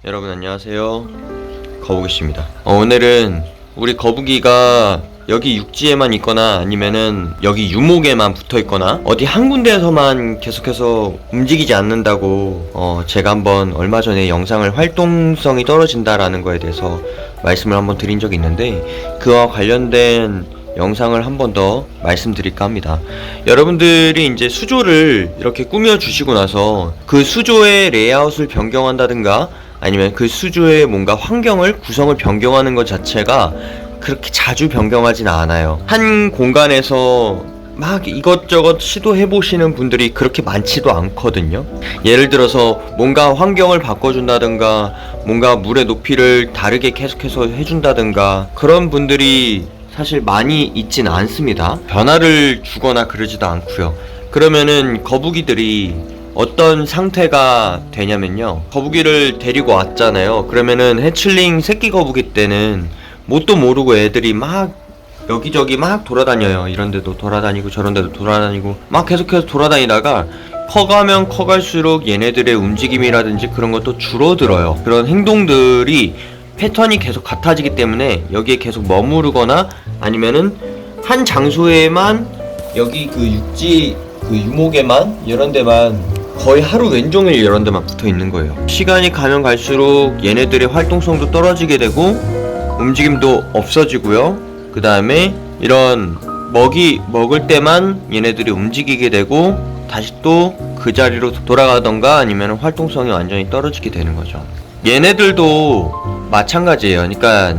여러분 안녕하세요, 거북이씨입니다. 오늘은 우리 거북이가 여기 육지에만 있거나 아니면은 여기 유목에만 붙어있거나 어디 한 군데에서만 계속해서 움직이지 않는다고 제가 한번 얼마 전에 영상을 활동성이 떨어진다라는 거에 대해서 말씀을 한번 드린 적이 있는데, 그와 관련된 영상을 한 번 더 말씀드릴까 합니다. 여러분들이 이제 수조를 이렇게 꾸며 주시고 나서 그 수조의 레이아웃을 변경한다든가 아니면 그 수조의 뭔가 환경을 구성을 변경하는 것 자체가 그렇게 자주 변경하진 않아요. 한 공간에서 막 이것저것 시도해 보시는 분들이 그렇게 많지도 않거든요. 예를 들어서 뭔가 환경을 바꿔준다든가 뭔가 물의 높이를 다르게 계속해서 해준다든가 그런 분들이 사실 많이 있진 않습니다. 변화를 주거나 그러지도 않고요. 그러면은 거북이들이 어떤 상태가 되냐면요, 거북이를 데리고 왔잖아요. 그러면은 해칠링 새끼 거북이 때는 뭣도 모르고 애들이 막 여기저기 막 돌아다녀요. 이런데도 돌아다니고 저런데도 돌아다니고 막 계속해서 돌아다니다가 커가면 커갈수록 얘네들의 움직임이라든지 그런 것도 줄어들어요. 그런 행동들이 패턴이 계속 같아지기 때문에 여기에 계속 머무르거나 아니면은 한 장소에만, 여기 그 육지 그 유목에만 이런 데만 거의 하루 왼종일 이런 데만 붙어 있는 거예요. 시간이 가면 갈수록 얘네들의 활동성도 떨어지게 되고 움직임도 없어지고요. 그 다음에 이런 먹이 먹을 때만 얘네들이 움직이게 되고 다시 또 그 자리로 돌아가던가 아니면 활동성이 완전히 떨어지게 되는 거죠. 얘네들도 마찬가지예요. 그러니까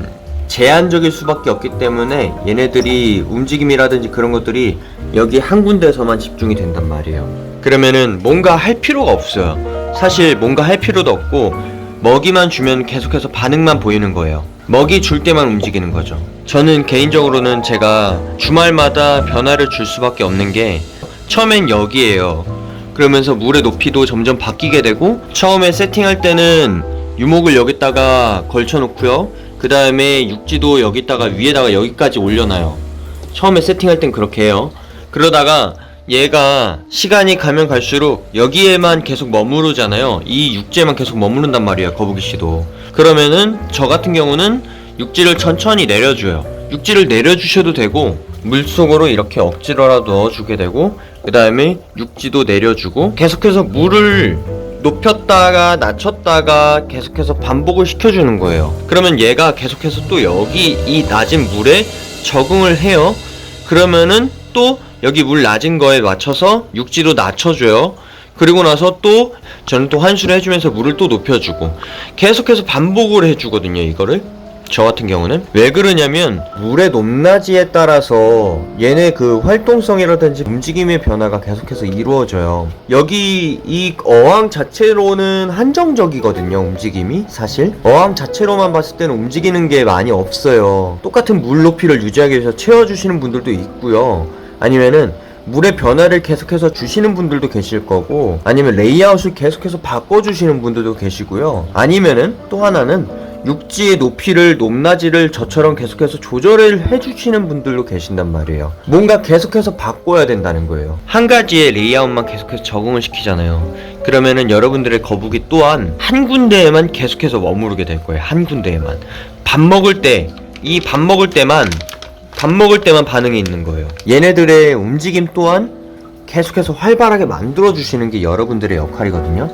제한적일 수밖에 없기 때문에 얘네들이 움직임이라든지 그런 것들이 여기 한 군데서만 집중이 된단 말이에요. 그러면은 뭔가 할 필요가 없어요. 사실 뭔가 할 필요도 없고 먹이만 주면 계속해서 반응만 보이는 거예요. 먹이 줄 때만 움직이는 거죠. 저는 개인적으로는 제가 주말마다 변화를 줄 수밖에 없는 게, 처음엔 여기에요. 그러면서 물의 높이도 점점 바뀌게 되고, 처음에 세팅할 때는 유목을 여기다가 걸쳐 놓고요, 그 다음에 육지도 여기다가 위에다가 여기까지 올려놔요. 처음에 세팅할 땐 그렇게 해요. 그러다가 얘가 시간이 가면 갈수록 여기에만 계속 머무르잖아요. 이 육지에만 계속 머무른단 말이에요, 거북이씨도. 그러면은 저 같은 경우는 육지를 천천히 내려줘요. 육지를 내려주셔도 되고 물속으로 이렇게 억지로라도 넣어주게 되고, 그 다음에 육지도 내려주고 계속해서 물을 높였다가 낮췄다가 계속해서 반복을 시켜주는 거예요. 그러면 얘가 계속해서 또 여기 이 낮은 물에 적응을 해요. 그러면은 또 여기 물 낮은 거에 맞춰서 육지도 낮춰줘요. 그리고 나서 또 저는 또 환수를 해주면서 물을 또 높여주고 계속해서 반복을 해주거든요, 이거를. 저 같은 경우는 왜 그러냐면 물의 높낮이에 따라서 얘네 그 활동성이라든지 움직임의 변화가 계속해서 이루어져요. 여기 이 어항 자체로는 한정적이거든요, 움직임이. 사실 어항 자체로만 봤을 때는 움직이는 게 많이 없어요. 똑같은 물 높이를 유지하기 위해서 채워주시는 분들도 있고요, 아니면은 물의 변화를 계속해서 주시는 분들도 계실 거고, 아니면 레이아웃을 계속해서 바꿔주시는 분들도 계시고요, 아니면은 또 하나는 육지의 높이를 높낮이를 저처럼 계속해서 조절을 해주시는 분들도 계신단 말이에요. 뭔가 계속해서 바꿔야 된다는 거예요. 한 가지의 레이아웃만 계속해서 적응을 시키잖아요. 그러면은 여러분들의 거북이 또한 한 군데에만 계속해서 머무르게 될 거예요. 한 군데에만. 밥 먹을 때, 이 밥 먹을 때만 반응이 있는 거예요. 얘네들의 움직임 또한 계속해서 활발하게 만들어주시는 게 여러분들의 역할이거든요.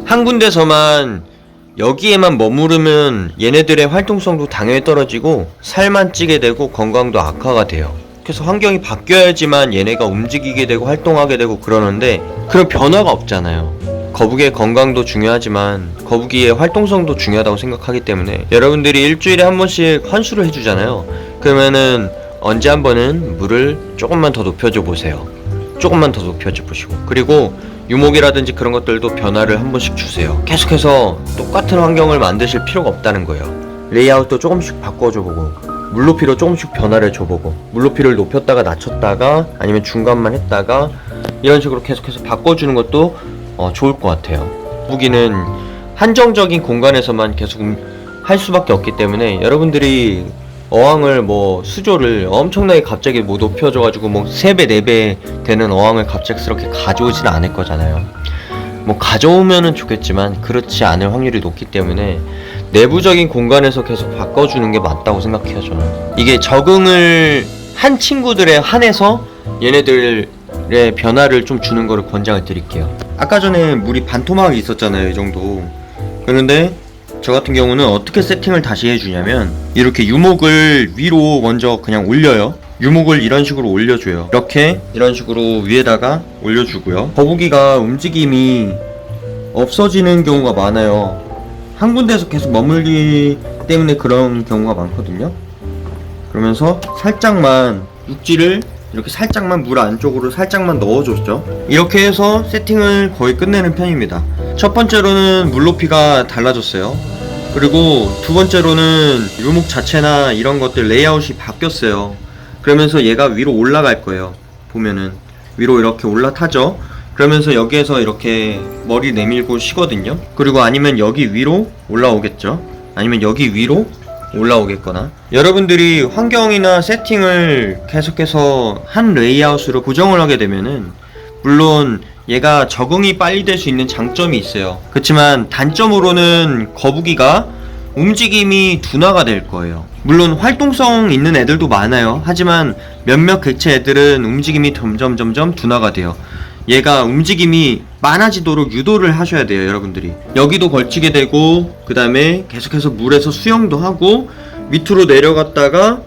한 군데서만 여기에만 머무르면 얘네들의 활동성도 당연히 떨어지고 살만 찌게 되고 건강도 악화가 돼요. 그래서 환경이 바뀌어야지만 얘네가 움직이게 되고 활동하게 되고 그러는데 그런 변화가 없잖아요. 거북이의 건강도 중요하지만 거북이의 활동성도 중요하다고 생각하기 때문에 여러분들이 일주일에 한 번씩 환수를 해주잖아요. 그러면은 언제 한 번은 물을 조금만 더 높여줘 보세요. 조금만 더 높여줘 보시고, 그리고 유목이라든지 그런 것들도 변화를 한 번씩 주세요. 계속해서 똑같은 환경을 만드실 필요가 없다는 거예요. 레이아웃도 조금씩 바꿔줘보고 물높이로 조금씩 변화를 줘보고, 물높이를 높였다가 낮췄다가 아니면 중간만 했다가 이런 식으로 계속해서 바꿔주는 것도 좋을 것 같아요. 거북이는 한정적인 공간에서만 계속 할 수밖에 없기 때문에 여러분들이 어항을 수조를 엄청나게 갑자기 높여줘가지고 3배 4배 되는 어항을 갑작스럽게 가져오지는 않을 거잖아요. 뭐 가져오면은 좋겠지만 그렇지 않을 확률이 높기 때문에 내부적인 공간에서 계속 바꿔주는 게 맞다고 생각해요. 저는 이게 적응을 한 친구들에 한해서 얘네들의 변화를 좀 주는 거를 권장을 드릴게요. 아까 전에 물이 반토막이 있었잖아요, 이 정도. 그런데 저 같은 경우는 어떻게 세팅을 다시 해주냐면 이렇게 유목을 위로 먼저 그냥 올려요. 유목을 이런 식으로 올려줘요. 이런 식으로 위에다가 올려주고요. 거북이가 움직임이 없어지는 경우가 많아요. 한 군데에서 계속 머물기 때문에 그런 경우가 많거든요. 그러면서 살짝만 육지를 이렇게 살짝만 물 안쪽으로 살짝만 넣어줬죠. 이렇게 해서 세팅을 거의 끝내는 편입니다. 첫 번째로는 물 높이가 달라졌어요. 그리고 두 번째로는 유목 자체나 이런 것들 레이아웃이 바뀌었어요. 그러면서 얘가 위로 올라갈 거예요. 보면은 위로 이렇게 올라타죠. 그러면서 여기에서 이렇게 머리 내밀고 쉬거든요. 그리고 아니면 여기 위로 올라오겠죠. 아니면 여기 위로 올라오겠거나. 여러분들이 환경이나 세팅을 계속해서 한 레이아웃으로 고정을 하게 되면은 물론 얘가 적응이 빨리 될 수 있는 장점이 있어요. 그렇지만 단점으로는 거북이가 움직임이 둔화가 될 거예요. 물론 활동성 있는 애들도 많아요. 하지만 몇몇 객체 애들은 움직임이 점점 둔화가 돼요. 얘가 움직임이 많아지도록 유도를 하셔야 돼요, 여러분들이. 여기도 걸치게 되고, 그 다음에 계속해서 물에서 수영도 하고, 밑으로 내려갔다가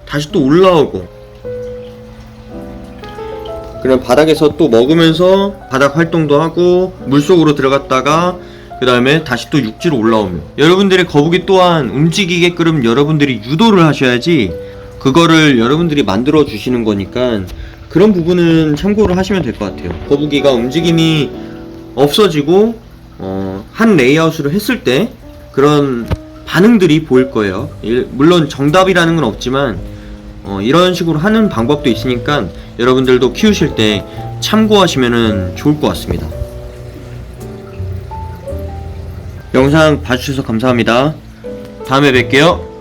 다시 또 올라오고, 그럼 바닥에서 또 먹으면서 바닥 활동도 하고, 물속으로 들어갔다가 그 다음에 다시 또 육지로 올라오며, 여러분들의 거북이 또한 움직이게끔 여러분들이 유도를 하셔야지 그거를 여러분들이 만들어 주시는 거니까 그런 부분은 참고를 하시면 될 것 같아요. 거북이가 움직임이 없어지고 한 레이아웃으로 했을 때 그런 반응들이 보일 거예요. 물론 정답이라는 건 없지만 이런 식으로 하는 방법도 있으니까 여러분들도 키우실 때 참고하시면 좋을 것 같습니다. 영상 봐주셔서 감사합니다. 다음에 뵐게요.